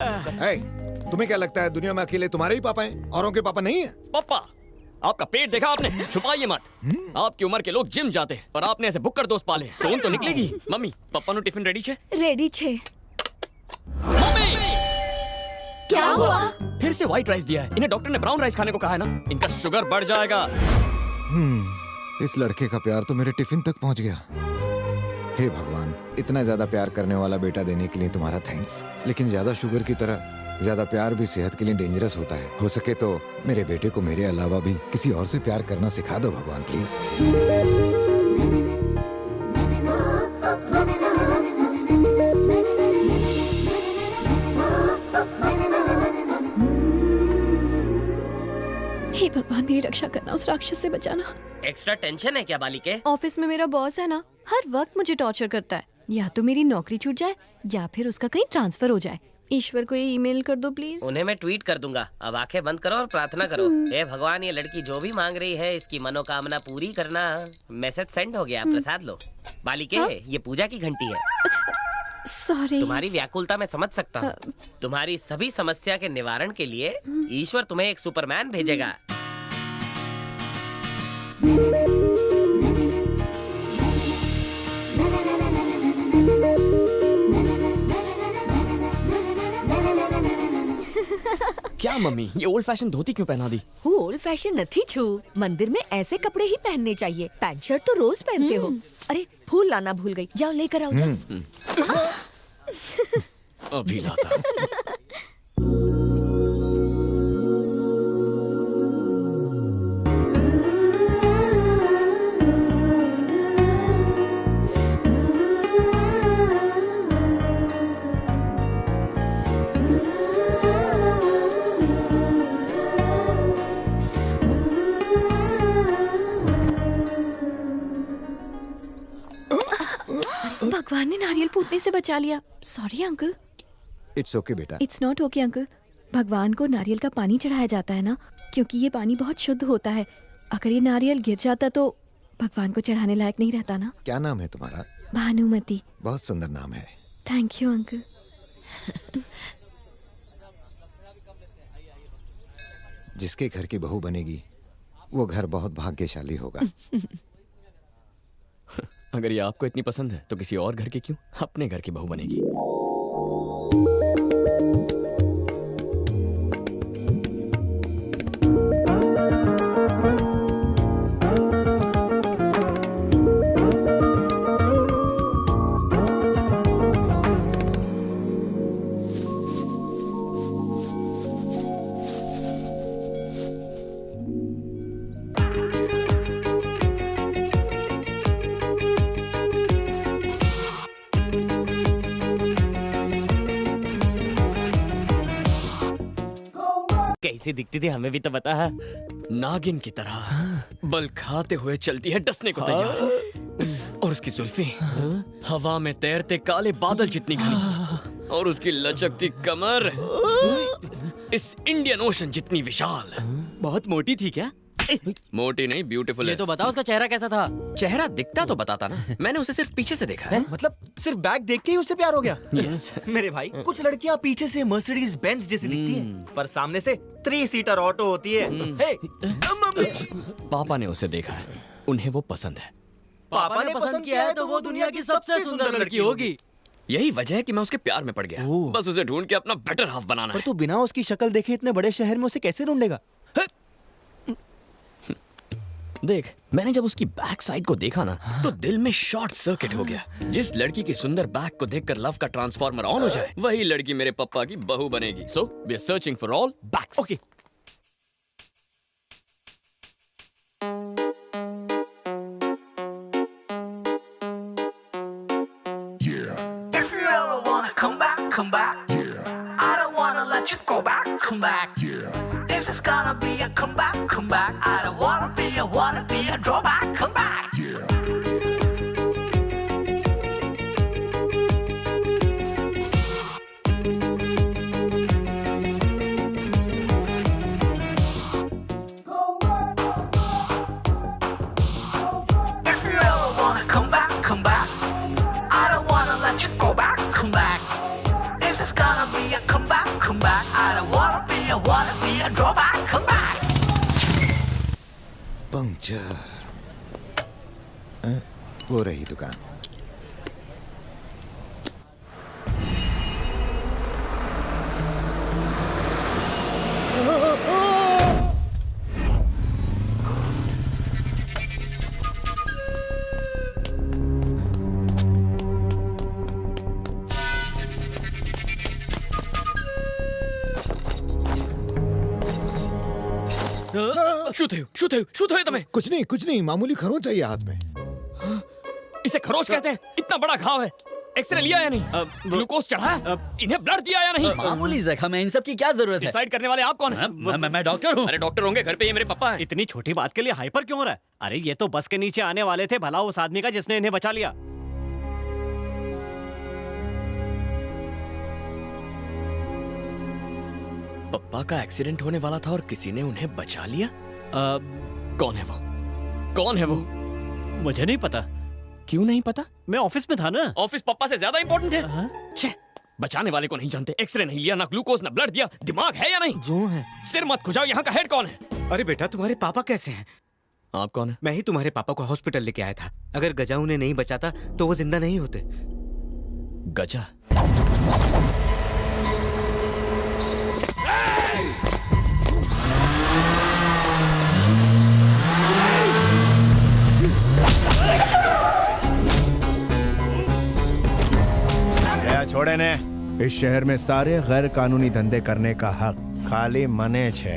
hey, तुम्हें क्या लगता है दुनिया में अकेले तुम्हारे ही पापा हैं, औरों के पापा नहीं है? पापा, आपका पेट देखा आपने? छुपाइए मत। आपकी उम्र के लोग जिम जाते हैं और आपने ऐसे बुक्कर दोस्त पाले। टोन तो निकलेगी। मम्मी, पापा नो टिफिन रेडी छे? रेडी छे। मम्मी, क्या हुआ? फिर से व्हाइट राइस दिया है। इन्हें डॉक्टर ने ब्राउन राइस खाने को कहा है ना, इनका शुगर बढ़ जाएगा। इस लड़के का प्यार तो मेरे टिफिन तक पहुंच गया। हे भगवान, इतना ज्यादा प्यार करने वाला बेटा देने के लिए तुम्हारा थैंक्स। लेकिन ज्यादा शुगर की तरह ज्यादा प्यार भी सेहत के लिए डेंजरस होता है। हो सके तो मेरे बेटे को मेरे अलावा भी किसी और से प्यार करना सिखा दो भगवान, प्लीज। हे भगवान, मेरी रक्षा करना, उस राक्षस से बचाना। एक्स्ट्रा टेंशन है क्या बालिके? ऑफिस में मेरा बॉस है ना, हर वक्त मुझे टॉर्चर करता है। या तो मेरी नौकरी छूट जाए या फिर उसका कहीं ट्रांसफर हो जाए। ईश्वर को ये ईमेल कर दो प्लीज। उन्हें मैं ट्वीट कर दूंगा। अब आंखें बंद करो और प्रार्थना करो। हे भगवान, ये लड़की जो भी मांग रही है इसकी मनोकामना पूरी करना। मैसेज सेंड हो गया, प्रसाद लो। बालिके, ये पूजा की घंटी है। सॉरी। तुम्हारी व्याकुलता मैं समझ सकता हूँ। तुम्हारी सभी समस्या के निवारण के लिए ईश्वर तुम्हें एक सुपरमैन भेजेगा। क्या मम्मी, ये ओल्ड फैशन धोती क्यों पहना दी? वो ओल्ड फैशन नथी छू। मंदिर में ऐसे कपड़े ही पहनने चाहिए। पैंट शर्ट तो रोज पहनते हो। अरे फूल लाना भूल गई, जाओ लेकर आओ। जाओ। अभी लाता। भगवान ने नारियल फूटने से बचा लिया। Sorry uncle. इट्स ओके बेटा। It's not okay uncle. भगवान को नारियल का पानी चढ़ाया जाता है ना, क्योंकि ये पानी बहुत शुद्ध होता है। अगर ये नारियल गिर जाता तो भगवान को चढ़ाने लायक नहीं रहता ना। क्या नाम है तुम्हारा? भानुमति। बहुत सुंदर नाम है। Thank you uncle. जिसके घर की बहू बनेगी वो घर बहुत भाग्यशाली होगा। अगर ये आपको इतनी पसंद है तो किसी और घर की क्यों, अपने घर की बहू बनेगी। कैसी दिखती थी हमें भी तो बता। नागिन की तरह बल खाते हुए चलती है डसने को तैयार। और उसकी जुल्फें हवा में तैरते काले बादल जितनी घनी। और उसकी लचकती कमर इस इंडियन ओशन जितनी विशाल। बहुत मोटी थी क्या? मोटी नहीं, ब्यूटीफुल है। ये तो बताओ उसका चेहरा कैसा था? चेहरा दिखता तो बताता ना, मैंने उसे सिर्फ पीछे से देखा है। मतलब सिर्फ बैग देख के ही उससे प्यार हो गया? यस। मेरे भाई, कुछ लड़कियां पीछे से मर्सिडीज बेंज जैसी दिखती हैं, पर सामने से 3 सीटर ऑटो होती है। हे, पापा ने उसे देखा है, उन्हें वो पसंद है। पापा ने पसंद किया है तो वो दुनिया की सबसे सुंदर लड़की होगी। यही वजह है कि मैं उसके प्यार में पड़ गया। बस उसे ढूंढ के अपना बेटर हाफ बनाना पर है। तू बिना उसकी शक्ल देखे इतने बड़े शहर में उसे कैसे ढूंढेगा? देख, मैंने जब उसकी बैक साइड को देखा ना तो दिल में शॉर्ट सर्किट हो गया। जिस लड़की की सुंदर बैक को देखकर लव का ट्रांसफार्मर ऑन हो जाए, वही लड़की मेरे पापा की बहू बनेगी। So we are searching for all backs. Okay. If you ever wanna come back, come back. I don't wanna let you go back, come back. This is gonna be a comeback, come back. I don't wanna be a drawback, come back. If you ever wanna come back, come back. I don't wanna let you go back, come back. This is gonna be a comeback, wanna be a drawback, come back. Puncture. वो रही दुकान। શું થયું તમે? कुछ नहीं मामूली खरोंच चाहिए हाथ में। इसे खरोच कहते हैं? इतना बड़ा घाव है, एक्सरे लिया या नहीं? ग्लूकोज चढ़ा है? इन्हें ब्लड दिया या नहीं? मामूली जख्म है, इन सब की क्या जरूरत है? डिसाइड करने वाले आप कौन हैं? मैं डॉक्टर हूँ। अरे डॉक्टर होंगे, घर पे ये मेरे पापा हैं। इतनी छोटी बात के लिए हाइपर क्यों हो रहा है? अरे ये तो बस के नीचे आने वाले थे, भला उस आदमी का जिसने इन्हें बचा लिया। पप्पा का एक्सीडेंट होने वाला था और किसी ने उन्हें बचा लिया। कौन है वो? कौन है वो? मुझे नहीं पता। क्यों नहीं पता? मैं ऑफिस में था ना। ऑफिस पप्पा से ज्यादा इंपॉर्टेंट है? छे, बचाने वाले को नहीं जानते, एक्सरे नहीं लिया, ना ग्लूकोज ना ब्लड दिया, दिमाग है या नहीं? जो है। सिर मत खुजाओ, यहाँ का हेड कौन है? अरे बेटा, तुम्हारे पापा कैसे हैं? आप कौन है? मैं ही तुम्हारे पापा को हॉस्पिटल लेके आया था। अगर गजा उन्हें नहीं बचाता तो वो जिंदा नहीं होते। गजा? छोड़े ने इस शहर में सारे गैर कानूनी धंधे करने का हक खाली मने छे।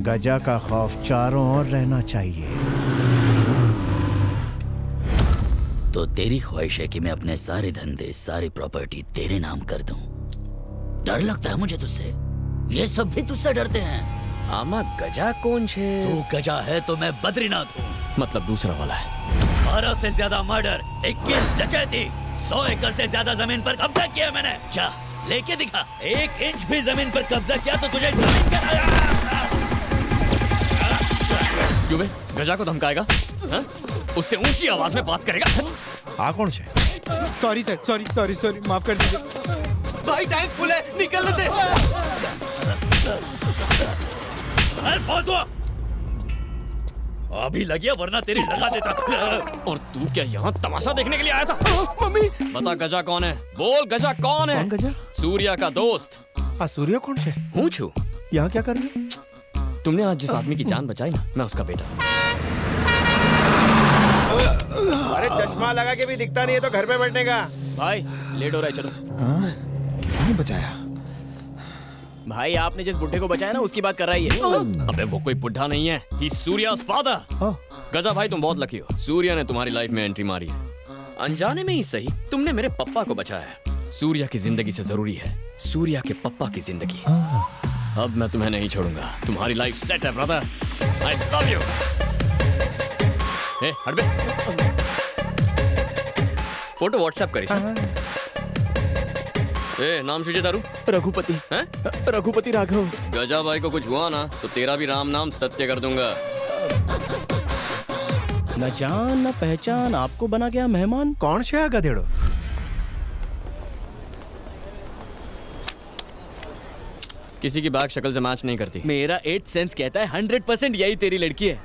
गजा का खौफ चारों ओर रहना चाहिए। तो तेरी ख्वाहिश है कि मैं अपने सारे धंधे, सारी प्रॉपर्टी तेरे नाम कर दूं। डर लगता है मुझे तुझसे। ये सब भी तुझसे डरते हैं। आमा गजा कौन छे? तू गजा है तो मैं बद्रीनाथ हूँ। मतलब दूसरा वाला है। 12 से ज्यादा मर्डर, 21 डकैती, 100 एकड़ से ज्यादा जमीन पर कब्जा किया मैंने। क्या लेके दिखा? 1 इंच भी जमीन पर कब्जा किया तो तुझे जमीन क्यों बे? गजा को धमकाएगा? हाँ? उससे ऊंची आवाज में बात करेगा? हाँ कौन से? सॉरी सर, सॉरी माफ कर दीजिए। भाई टैंक फुल है, निकल लेते। अभी लगिया वरना तेरी लगा देता। और तू क्या यहाँ तमाशा देखने के लिए आया था? मम्मी। बता गजा कौन है? बोल गजा कौन है? कौन गजा? सूर्या का दोस्त। हाँ सूर्या कौन से? हूँ छू। यहाँ क्या कर रही? तुमने आज जिस आदमी की जान बचाई ना, मैं उसका बेटा। अरे चश्मा लगा के भी दिखता नहीं है तो घर पे बैठने का। भाई लेट हो रहा है, चलो। किसने बचाया? भाई आपने जिस बुढ़े को बचाया ना, उसकी बात कर रही है। अबे वो कोई बुढ़ा नहीं है, ही सूर्या's फादर। गजा भाई तुम बहुत लकी हो, सूर्या ने तुम्हारी लाइफ में एंट्री मारी है। अनजाने में ही सही, तुमने मेरे पप्पा को बचाया है। सूर्या की जिंदगी से जरूरी है सूर्या के पप्पा की जिंदगी। अब मैं तुम्हें नहीं छोड़ूंगा, तुम्हारी लाइफ सेट है ब्रदर। I love you. ए हट बे। फोटो व्हाट्सएप करी। ए नाम शुजे दारू? रघुपति। हैं? रघुपति राघव। गजा भाई को कुछ हुआ ना तो तेरा भी राम नाम सत्य कर दूंगा। न जान न पहचान, आपको बना गया मेहमान। कौन से गधेड़ो? किसी की बैग शक्ल से मैच नहीं करती। मेरा 8th सेंस कहता है 100% यही तेरी लड़की है।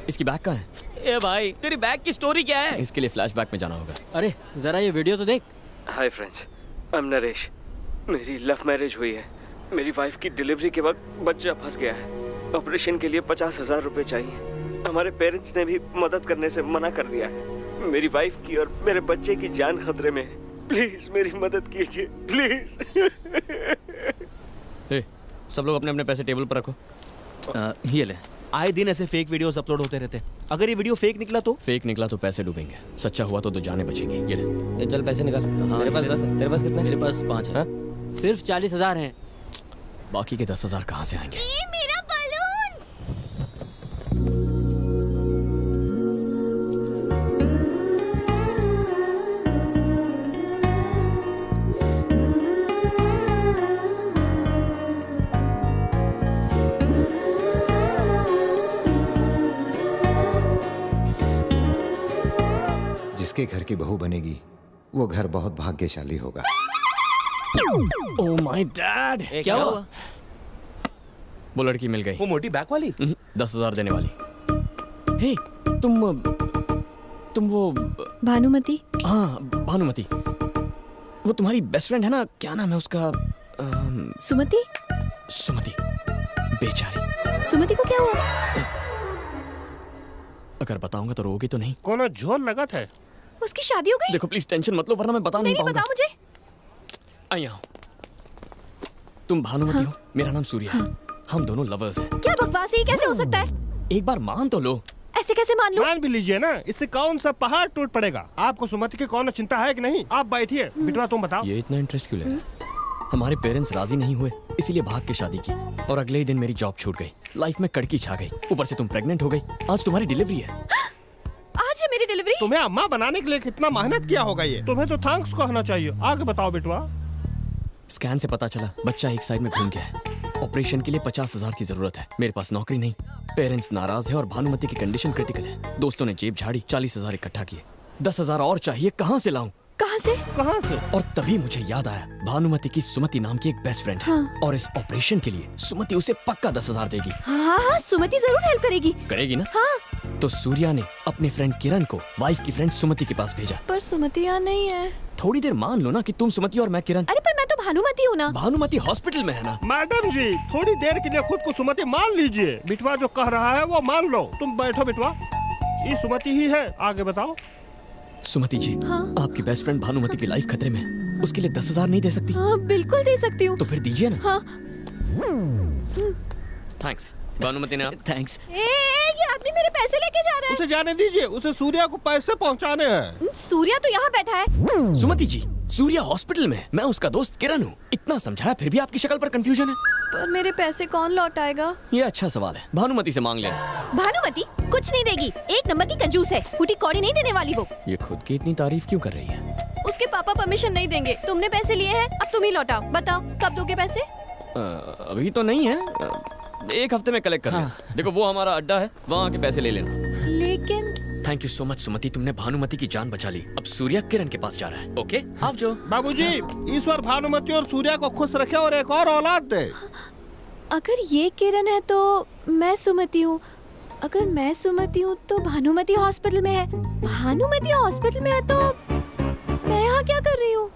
इसकी बैग कहाँ है? ए भाई, तेरी बैग की स्टोरी क्या है? इसके लिए फ्लैशबैक में जाना होगा। अरे जरा ये वीडियो तो देख। Hi friends, I am Naresh. मेरी लव मैरिज हुई है। मेरी वाइफ की डिलीवरी के वक्त बच्चा फंस गया है। ऑपरेशन के लिए 50,000 रुपए चाहिए। हमारे पेरेंट्स ने भी मदद करने से मना कर दिया है। मेरी वाइफ की और मेरे बच्चे की जान खतरे में है। प्लीज मेरी मदद कीजिए, प्लीज। ए, सब लोग अपने अपने पैसे टेबल पर रखो। ये ले। आए दिन ऐसे फेक वीडियोस अपलोड होते रहते हैं। अगर ये वीडियो फेक निकला तो? फेक निकला तो पैसे डूबेंगे, सच्चा हुआ तो दो जाने बचेंगी। ये ले। चल पैसे निकाल। मेरे पास 10 है। तेरे पास कितने? मेरे पास 5 है। सिर्फ 40,000 हैं। बाकी के 10,000 कहाँ से आएंगे? ये मेरा बलून। जिसके घर की बहू बनेगी वो घर बहुत भाग्यशाली होगा। ओह माय डैड, क्या हुआ? वो लड़की मिल गई। वो मोटी बैक वाली? 10,000 देने वाली। हे, तुम वो भानुमति। हाँ, भानुमति। वो तुम्हारी बेस्ट फ्रेंड है ना, क्या नाम है उसका? सुमति। सुमति, बेचारी। सुमति को क्या हुआ? अगर बताऊंगा तो रोगी तो नहीं? कोनो जोर लगा था। उसकी शादी हो गई? देखो प्लीज टेंशन मत लो, वरना मैं बता नहीं पाऊंगा। बताओ मुझे। आई आओ। तुम भानुमति हो, मेरा नाम सूर्य है। हम दोनों लवर्स हैं। क्या बकवास है, ये कैसे हो सकता है? एक बार मान तो लो। ऐसे कैसे मान लूं? मान भी लीजिए ना, इससे कौन सा पहाड़ टूट पड़ेगा। आपको सुमति की कौन चिंता है कि नहीं? आप बैठिए, बिटवा तुम बताओ। ये इतना इंटरेस्ट क्यों ले रहा है? हमारे पेरेंट्स राजी नहीं हुए, इसीलिए भाग के शादी की, और अगले ही दिन मेरी जॉब छूट गई। लाइफ में कड़की छा गई, ऊपर से तुम प्रेग्नेंट हो गई। आज तुम्हारी डिलीवरी है। आज है मेरी डिलीवरी? तुम्हें अम्मा बनाने के लिए कितना मेहनत किया होगा ये। तुम्हें तो थैंक्स कहना चाहिए। आगे बताओ बिटवा। स्कैन से पता चला बच्चा एक साइड में घूम गया है। ऑपरेशन के लिए 50,000 की जरूरत है। मेरे पास नौकरी नहीं, पेरेंट्स नाराज है और भानुमति की कंडीशन क्रिटिकल है। दोस्तों ने जेब झाड़ी, 40,000 इकट्ठा किए। 10,000 और चाहिए, कहाँ से लाऊं? कहाँ से? कहाँ से? और तभी मुझे याद आया, भानुमति की सुमति नाम की एक बेस्ट फ्रेंड है। और इस ऑपरेशन के लिए सुमति उसे पक्का 10,000 देगी। हाँ हाँ, सुमति जरूर हेल्प करेगी। करेगी ना? हाँ। तो सूर्या ने अपने फ्रेंड किरण को वाइफ की फ्रेंड सुमति के पास भेजा। पर सुमति यहाँ नहीं है। थोड़ी देर मान लो ना कि तुम सुमति और मैं किरण। अरे पर मैं तो भानुमति हूँ ना। भानुमति हॉस्पिटल में है ना। मैडम जी, थोड़ी देर के लिए खुद को सुमति मान लीजिए। बिटवा जो कह रहा है वो मान लो। तुम बैठो बिटवा, ये सुमति ही है। आगे बताओ। सुमति जी, हाँ? आपकी बेस्ट फ्रेंड भानुमति की लाइफ खतरे में है। उसके लिए 10,000 नहीं दे सकती? हाँ बिल्कुल दे सकती हूँ। तो फिर दीजिए ना। हाँ। थैंक्स भानुमति ने। थैंक्स। ये आदमी मेरे पैसे लेके जा रहा है। उसे जाने दीजिए, उसे सूर्या को पैसे पहुंचाने हैं। सूर्या तो यहाँ बैठा है। सुमति जी, सूर्या हॉस्पिटल में है। मैं उसका दोस्त किरण हूँ। इतना समझाया फिर भी आपकी शक्ल पर कंफ्यूजन है। पर मेरे पैसे कौन लौटाएगा? ये अच्छा सवाल है, भानुमति से मांग लेना। भानुमति कुछ नहीं देगी, एक नंबर की कंजूस है। फूटी कौड़ी नहीं देने वाली वो। ये खुद की इतनी तारीफ क्यों कर रही है? उसके पापा परमिशन नहीं देंगे। तुमने पैसे लिए हैं, अब तुम ही लौटाओ। बताओ कब दोगे पैसे? अभी तो नहीं है, एक हफ्ते में कलेक्ट कर लेना। देखो वो हमारा अड्डा है, वहाँ आके पैसे ले लेना। लेकिन थैंक यू सो मच सुमति, तुमने भानुमति की जान बचा ली। अब सूर्या किरण के पास जा रहा है। ओके आप जो। बाबूजी, ईश्वर भानुमति और सूर्या को खुश रखे और एक और औलाद दे। अगर ये किरण है तो मैं सुमति हूँ। अगर मैं सुमति हूँ तो भानुमति हॉस्पिटल में है। भानुमति हॉस्पिटल में है तो मैं यहाँ क्या कर रही हूँ?